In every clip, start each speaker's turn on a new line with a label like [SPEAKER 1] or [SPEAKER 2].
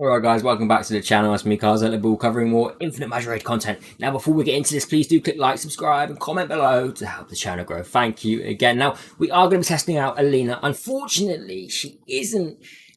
[SPEAKER 1] Alright guys, welcome back to the channel. It's me, Elleena, covering more Infinite Magicraid content. Now before we get into this, please do click like, subscribe and comment below to help the channel grow. Thank you again. Now, we are going to be testing out Elleena. Unfortunately, she isn't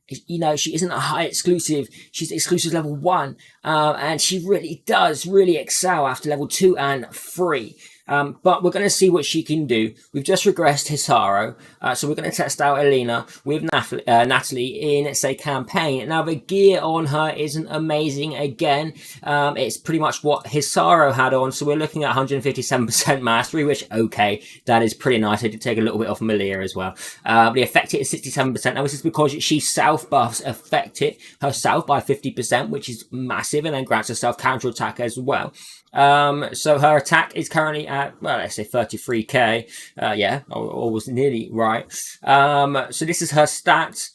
[SPEAKER 1] a high exclusive. She's exclusive level 1, and she really does excel after level 2 and 3. But we're going to see what she can do. We've just regressed Hisaru, so we're going to test out Elleena with Natalie in, say, campaign. Now, the gear on her isn't amazing again. It's pretty much what Hisaru had on, so we're looking at 157% mastery, which, okay, that is pretty nice. I did take a little bit off Malia as well. The effect hit is 67%. Now, this is because she self-buffs effect it herself by 50%, which is massive, and then grants herself counter-attack as well. So her attack is currently at, well, let's say 33k. Yeah, I was nearly right. So this is her stats.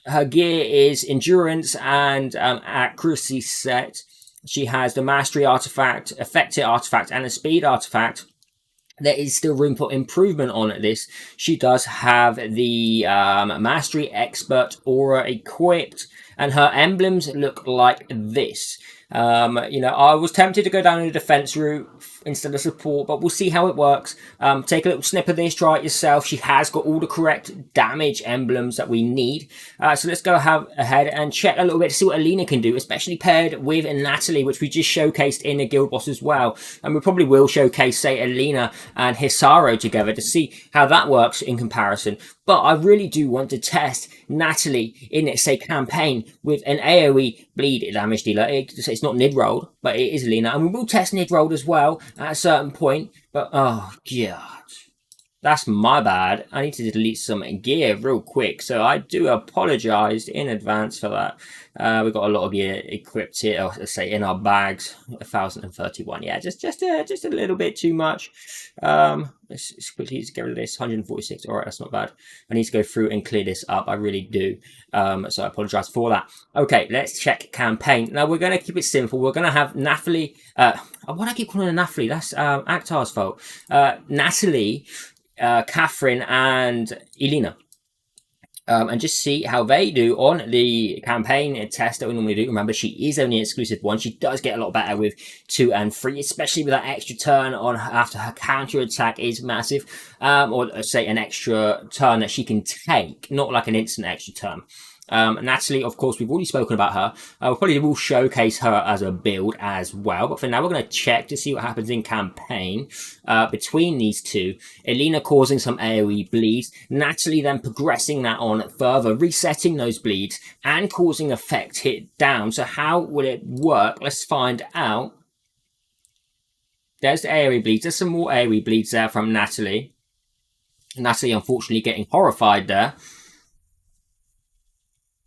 [SPEAKER 1] Her gear is endurance and accuracy set. She has the mastery artifact, effective artifact, and a speed artifact. There is still room for improvement on this. She does have the mastery expert aura equipped, and her emblems look like this. I was tempted to go down the defense route instead of support, but we'll see how it works. Take a little snip of this, try it yourself. She has got all the correct damage emblems that we need. So let's go ahead and check a little bit to see what Elleena can do, especially paired with Natalie, which we just showcased in the guild boss as well. And we probably will showcase, say, Elleena and Hisaru together to see how that works in comparison. But I really do want to test Natalie in, say, campaign with an AoE bleed damage dealer. It's not nid-rolled, but it is Elleena. And we will test nid-rolled as well at a certain point. But, oh, God. That's my bad. I need to delete some gear real quick. So I do apologise in advance for that. We've got a lot of gear equipped here, or let's say in our bags. 1,031. Yeah, just a little bit too much. Let's quickly get rid of this. 146. All right, that's not bad. I need to go through and clear this up. I really do. So I apologise for that. Okay, let's check campaign. Now we're going to keep it simple. We're going to have Natalie. Why do I keep calling her Natalie? That's Akhtar's fault. Natalie, Catherine, and Elleena. And just see how they do on the campaign test that we normally do. Remember, she is only an exclusive 1. She does get a lot better with 2 and 3, especially with that extra turn on after her counter attack is massive. Or say an extra turn that she can take, not like an instant extra turn. Natalie, of course, we've already spoken about her. We probably will showcase her as a build as well. But for now, we're going to check to see what happens in campaign between these two. Elleena causing some AoE bleeds. Natalie then progressing that on further, resetting those bleeds and causing effect hit down. So how will it work? Let's find out. There's the AoE bleeds. There's some more AoE bleeds there from Natalie. Natalie, unfortunately, getting horrified there.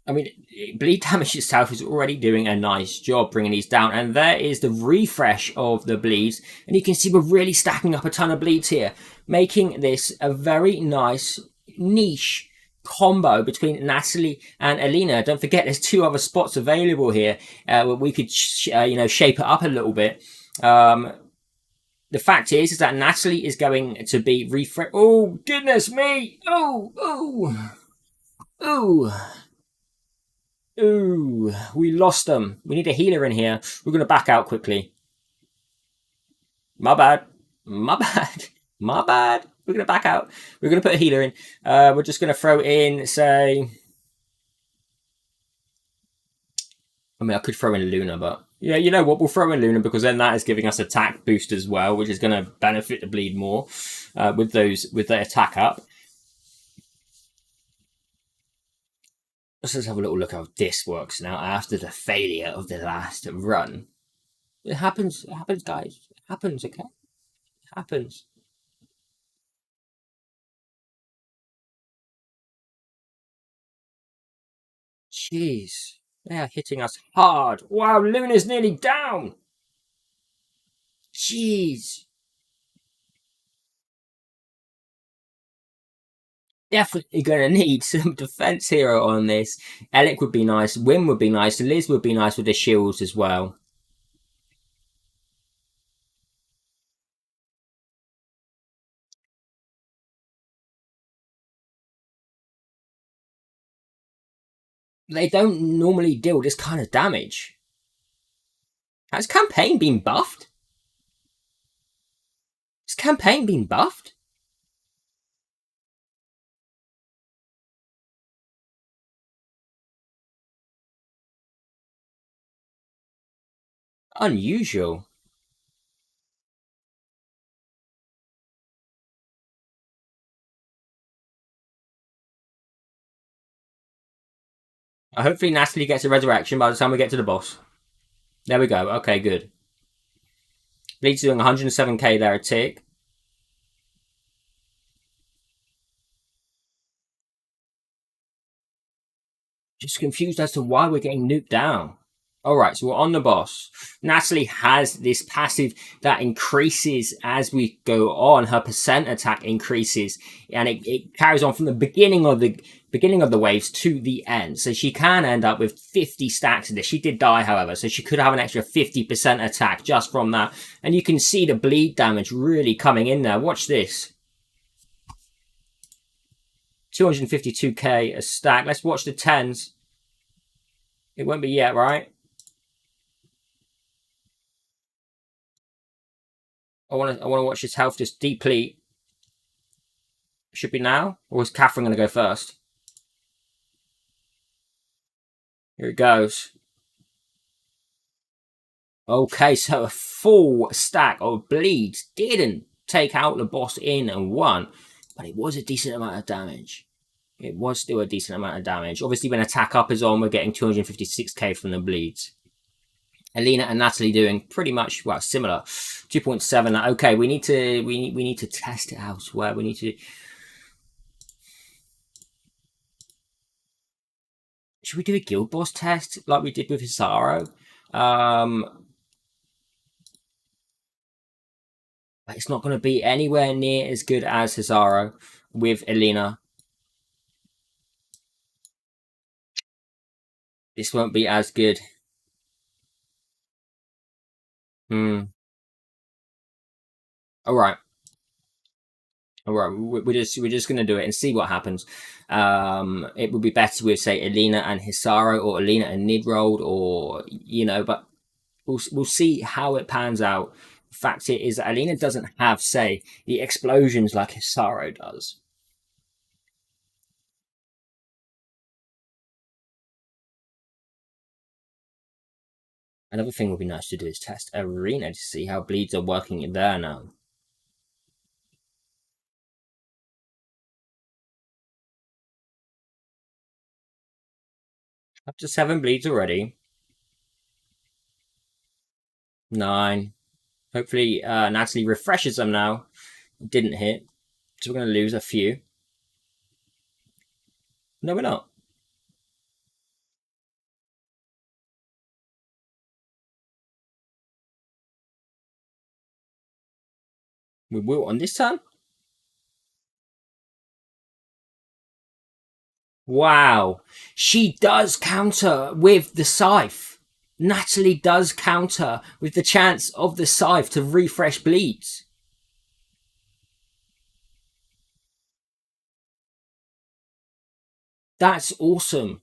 [SPEAKER 1] I mean, bleed damage itself is already doing a nice job bringing these down. And there is the refresh of the bleeds. And you can see we're really stacking up a ton of bleeds here, making this a very nice niche combo between Natalie and Elleena. Don't forget, there's 2 other spots available here where we could, shape it up a little bit. The fact is that Natalie is going to be refresh. Oh, goodness me. Ooh, we lost them. We need a healer in here. We're going to back out quickly. My bad. We're going to back out. We're going to put a healer in. We're just going to throw in, say... I mean, I could throw in Luna, but... Yeah, you know what? We'll throw in Luna because then that is giving us attack boost as well, which is going to benefit the bleed more with their attack up. Let's just have a little look how this works now after the failure of the last run. It happens, guys. It happens, okay? It happens. Jeez. They are hitting us hard. Wow, Luna's nearly down. Jeez. Definitely going to need some defense hero on this. Alec would be nice. Wim would be nice. Liz would be nice with the shields as well. They don't normally deal this kind of damage. Has Campaign been buffed? Has Campaign been buffed? Unusual. Hopefully Natalie gets a resurrection by the time we get to the boss. There we go. Okay, good. Bleed's doing 107k there a tick. Just confused as to why we're getting nuked down. Alright, so we're on the boss. Natalie has this passive that increases as we go on. Her percent attack increases, and it carries on from the beginning of the waves to the end. So she can end up with 50 stacks of this. She did die, however, so she could have an extra 50% attack just from that. And you can see the bleed damage really coming in there. Watch this. 252k a stack. Let's watch the 10s. It won't be yet, right? I want to watch his health just deplete. Should be now, or is Catherine going to go first? Here it goes. Okay, so a full stack of bleeds didn't take out the boss in and one, but it was a decent amount of damage. It was still a decent amount of damage. Obviously, when attack up is on, we're getting 256k from the bleeds. Elleena and Natalie doing pretty much similar, 2.7. Okay, we need to test it elsewhere. We need to. Should we do a guild boss test like we did with Hisaro? It's not going to be anywhere near as good as Hisaro with Elleena. This won't be as good. All right. We're just gonna do it and see what happens. It would be better with say Elleena and Hisaro, or Elleena and Nidrold, or but we'll see how it pans out. The fact is that Elleena doesn't have say the explosions like Hisaro does. Another thing would be nice to do is test Arena to see how bleeds are working in there now. Up to 7 bleeds already. 9. Hopefully Natalie refreshes them now. Didn't hit. So we're going to lose a few. No, we're not. We will on this turn. Wow. She does counter with the scythe. Natalie does counter with the chance of the scythe to refresh bleeds. That's awesome.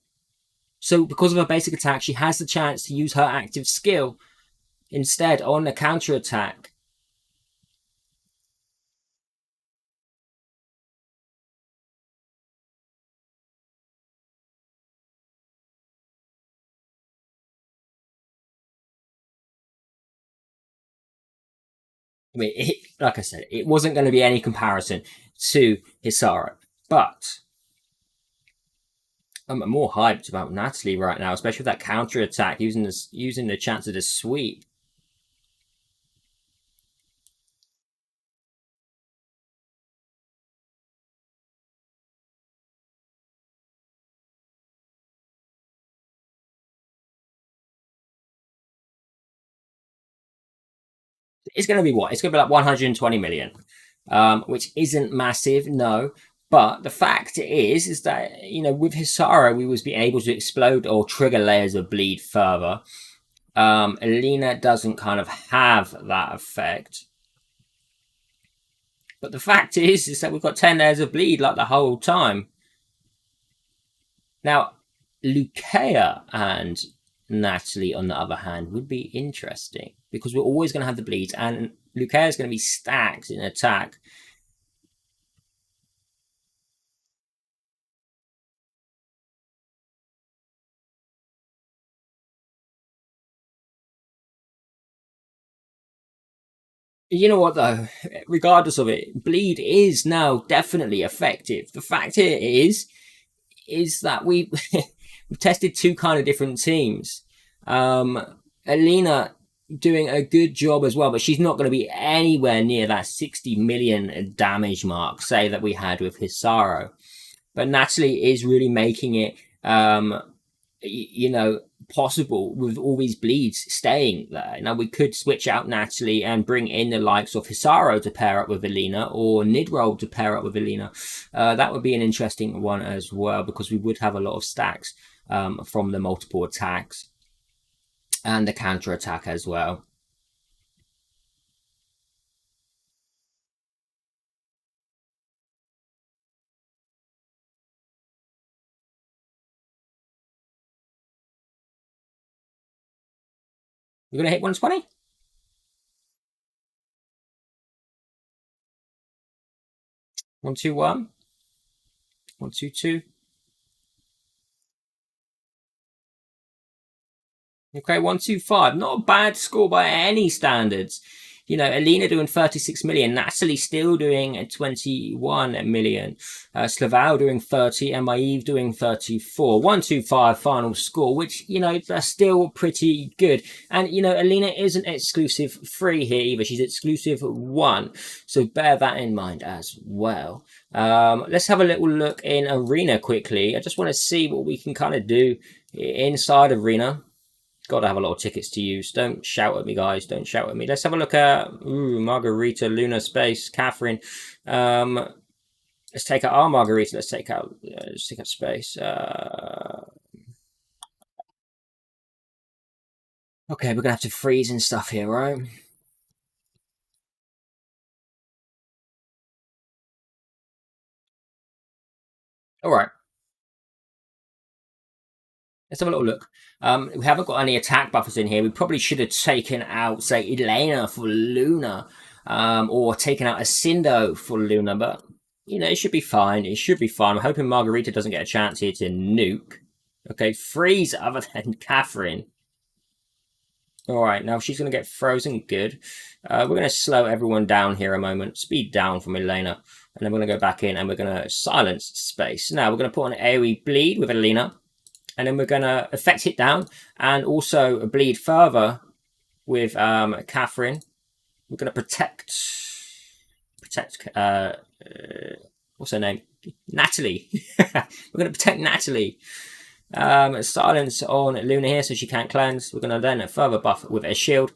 [SPEAKER 1] So because of her basic attack, she has the chance to use her active skill instead on the counter attack. I mean, like I said, it wasn't going to be any comparison to Hisaro, but I'm more hyped about Natalie right now, especially with that counter attack using the chance of the sweep. It's going to be what? It's going to be like 120 million, which isn't massive, no. But the fact is that with Hisaro, we was be able to explode or trigger layers of bleed further. Elleena doesn't kind of have that effect. But the fact is that we've got 10 layers of bleed like the whole time. Now, Lucia and Natalie, on the other hand, would be interesting because we're always going to have the bleeds, and Lucia is going to be stacked in attack. You know what though? Regardless of it, bleed is now definitely effective. The fact here is that we've tested two kind of different teams. Elleena doing a good job as well, but she's not going to be anywhere near that 60 million damage mark, say, that we had with Hisaro. But Natalie is really making it, possible with all these bleeds staying there. Now, we could switch out Natalie and bring in the likes of Hisaro to pair up with Elleena, or Nidroll to pair up with Elleena. That would be an interesting one as well, because we would have a lot of stacks from the multiple attacks and the counter attack as well. You're going to hit 120? One, two, one. 1, 2, 2. Okay, 1, 2, 5. Not a bad score by any standards. You know, Elleena doing 36 million, Natalie still doing 21 million, Slavau doing 30, and Maeve doing 34. 1, 2, 5 final score, which, you know, that's still pretty good. And, you know, Elleena isn't exclusive free here either. She's exclusive 1. So bear that in mind as well. Let's have a little look in Arena quickly. I just want to see what we can kind of do inside Arena. Got to have a lot of tickets to use. Don't shout at me, guys. Don't shout at me. Let's have a look at Margarita, Luna, Space, Catherine. Let's take out our Margarita. Let's take out Space. Okay, we're gonna have to freeze and stuff here, right? All right. Let's have a little look. We haven't got any attack buffers in here. We probably should have taken out, say, Elleena for Luna, or taken out Asindo for Luna, but, you know, it should be fine. It should be fine. I'm hoping Margarita doesn't get a chance here to nuke. Okay, freeze other than Catherine. All right, now she's going to get frozen. Good. We're going to slow everyone down here a moment. Speed down from Elleena. And then we're going to go back in and we're going to silence Space. Now we're going to put on an AoE bleed with Elleena. And then we're going to effect it down and also bleed further with Catherine. We're going to protect, what's her name? Natalie. We're going to protect Natalie. Silence on Luna here so she can't cleanse. We're going to then further buff with a shield.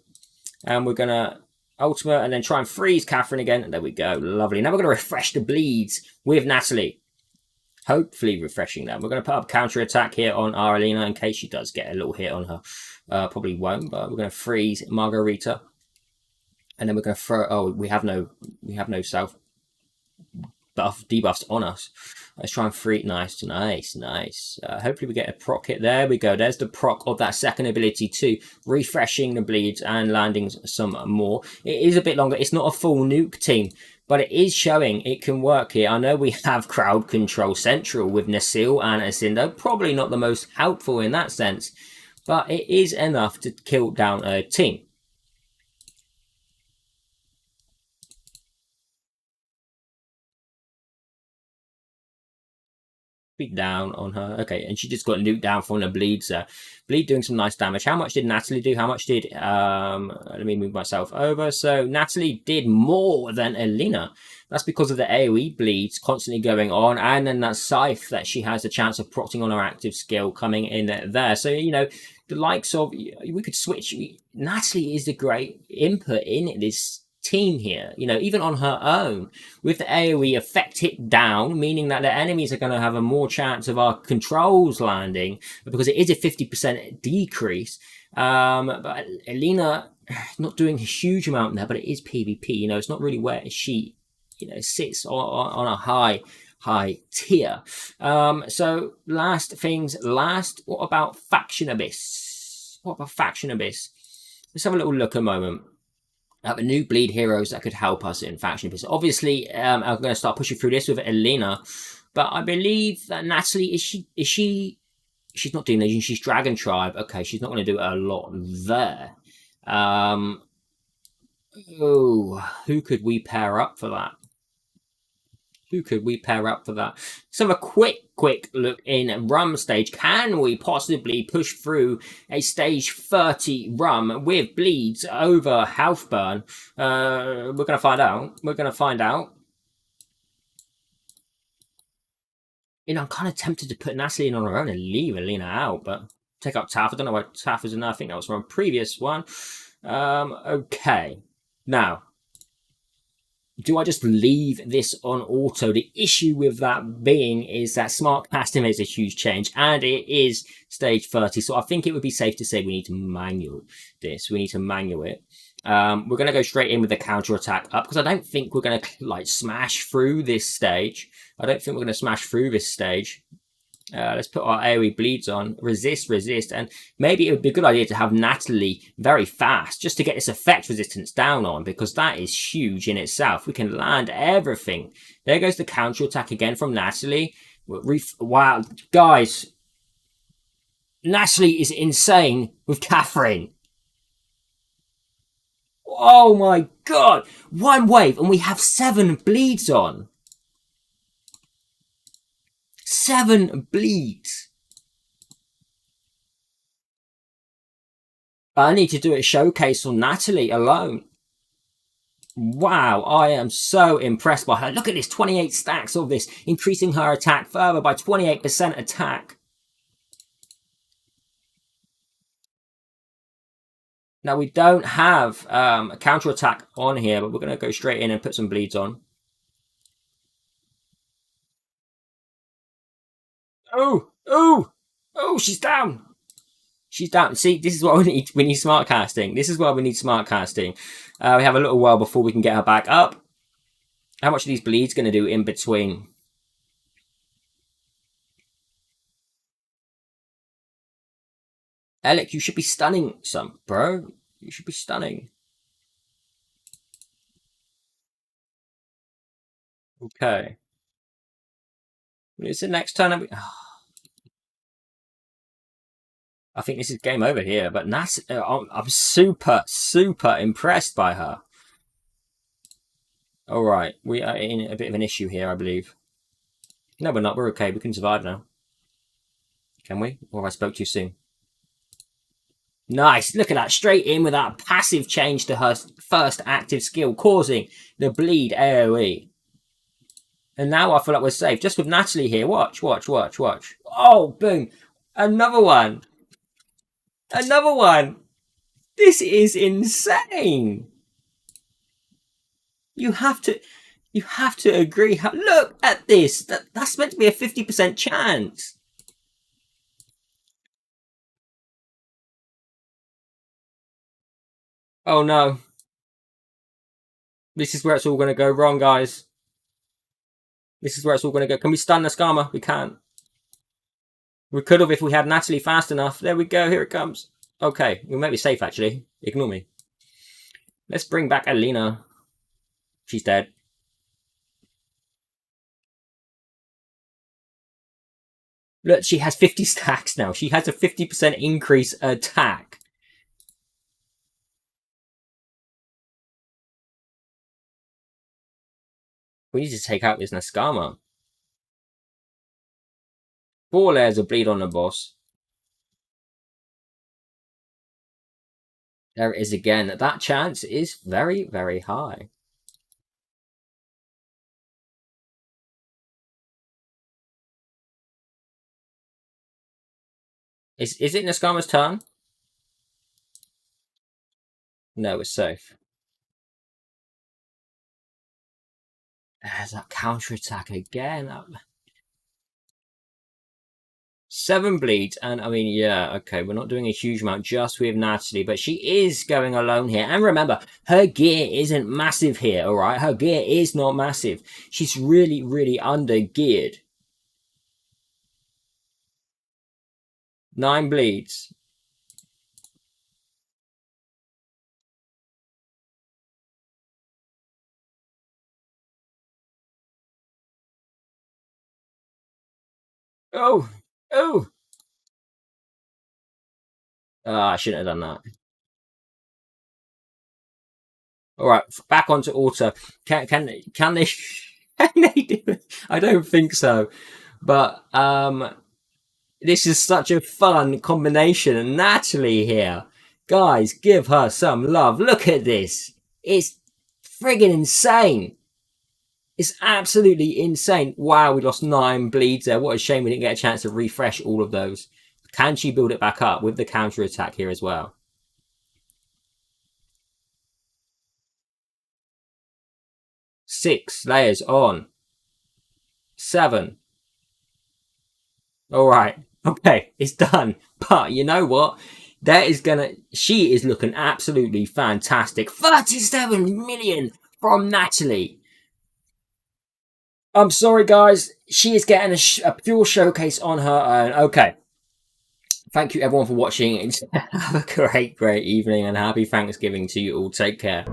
[SPEAKER 1] And we're going to ultimate and then try and freeze Catherine again. And there we go. Lovely. Now we're going to refresh the bleeds with Natalie. Hopefully refreshing them. We're going to put up counter attack here on our Elleena in case she does get a little hit on her. Probably won't, but we're going to freeze Margarita, and then we're going to throw. Oh, we have no self debuffs on us. Let's try and free. Nice. Hopefully we get a proc hit. There we go. There's the proc of that second ability too, refreshing the bleeds and landing some more. It is a bit longer. It's not a full nuke team, but it is showing it can work here. I know we have crowd control central with Nasil and Asindo. Probably not the most helpful in that sense, but it is enough to kill down a team. Down on her. Okay, and she just got nuked down from the bleeds there. Bleed doing some nice damage. How much did Natalie do? How much did let me move myself over. So Natalie did more than Elleena. That's because of the AoE bleeds constantly going on, and then that scythe that she has a chance of procting on her active skill coming in there. So, you know, the likes of, we could switch. Natalie is a great input in this team here, you know, even on her own, with the AoE effect it down, meaning that the enemies are going to have a more chance of our controls landing, because it is a 50% decrease. But Elleena not doing a huge amount there, but it is PvP, you know, it's not really where she, you know, sits on a high high tier. So last things last, what about Faction Abyss? What about Faction Abyss? Let's have a little look a moment at the new bleed heroes that could help us in Faction Abyss. Obviously, I'm going to start pushing through this with Elleena, but I believe that Natalie, she's not doing Legion, she's Dragon Tribe. Okay, she's not going to do a lot there. Who could we pair up for that? Who could we pair up for that? Let's have a quick look in Rum stage. Can we possibly push through a stage 30 Rum with bleeds over health burn? We're going to find out. We're going to find out. You know, I'm kind of tempted to put Natalie in on her own and leave Elleena out, but take up Taff. I don't know why Taff is in there. I think that was from a previous one. Okay. Now, do I just leave this on auto? The issue with that being is that smart casting is a huge change, and it is stage 30. So I think it would be safe to say we need to manual this. We need to manual it. We're going to go straight in with the counter attack up because I don't think we're going to like smash through this stage. I don't think we're going to smash through this stage. Let's put our AoE bleeds on, resist, and maybe it would be a good idea to have Natalie very fast just to get this effect resistance down on, because that is huge in itself. We can land everything. There goes the counter attack again from Natalie. Wow, guys, Natalie is insane with Catherine. Oh my god, one wave and we have 7 bleeds on. 7 bleeds. I need to do a showcase on Natalie alone. Wow, I am so impressed by her. Look at this, 28 stacks of this, increasing her attack further by 28% attack. Now, we don't have a counter attack on here, but we're going to go straight in and put some bleeds on. Oh, she's down. She's down. See, this is what we need. We need smart casting. This is why we need smart casting. We have a little while before we can get her back up. How much are these bleeds going to do in between? Alec, you should be stunning some, bro. You should be stunning. Okay. It's the next turn. I think this is game over here, but I'm super impressed by her. All right, we are in a bit of an issue here, I believe. No, we're not. We're okay. We can survive now. Can we? Or have I spoke too soon? Nice. Look at that. Straight in with that passive change to her first active skill, causing the bleed AoE. And now I feel like we're safe. Just with Natalie here. Watch. Oh, boom. Another one. Another one. This is insane. You have to agree. Look at this. That's meant to be a 50% chance. Oh no. This is where it's all going to go wrong, guys. This is where it's all going to go. Can we stun the Skama? We can't. We could have if we had Natalie fast enough. There we go. Here it comes. Okay. We might be safe, actually. Ignore me. Let's bring back Elleena. She's dead. Look, she has 50 stacks now. She has a 50% increase attack. We need to take out this Naskama. 4 layers of bleed on the boss. There it is again. That chance is very, very high. Is it Naskama's turn? No, it's safe. There's that counter attack again. 7 bleeds, and I mean, yeah, okay, we're not doing a huge amount just with Natalie, but she is going alone here. And remember, her gear isn't massive here, all right? Her gear is not massive. She's really, really under geared. 9 bleeds. Oh, oh. I shouldn't have done that. All right, back onto auto. Can they can they do it? I don't think so. But this is such a fun combination. And Natalie here, guys, give her some love. Look at this. It's friggin' insane. It's absolutely insane. Wow, we lost 9 bleeds there. What a shame we didn't get a chance to refresh all of those. Can she build it back up with the counter attack here as well? 6 layers on. 7. All right. Okay, it's done. But you know what? She is looking absolutely fantastic. 37 million from Natalie. I'm sorry, guys. She is getting a pure showcase on her own. Okay. Thank you, everyone, for watching. Have a great, great evening and happy Thanksgiving to you all. Take care.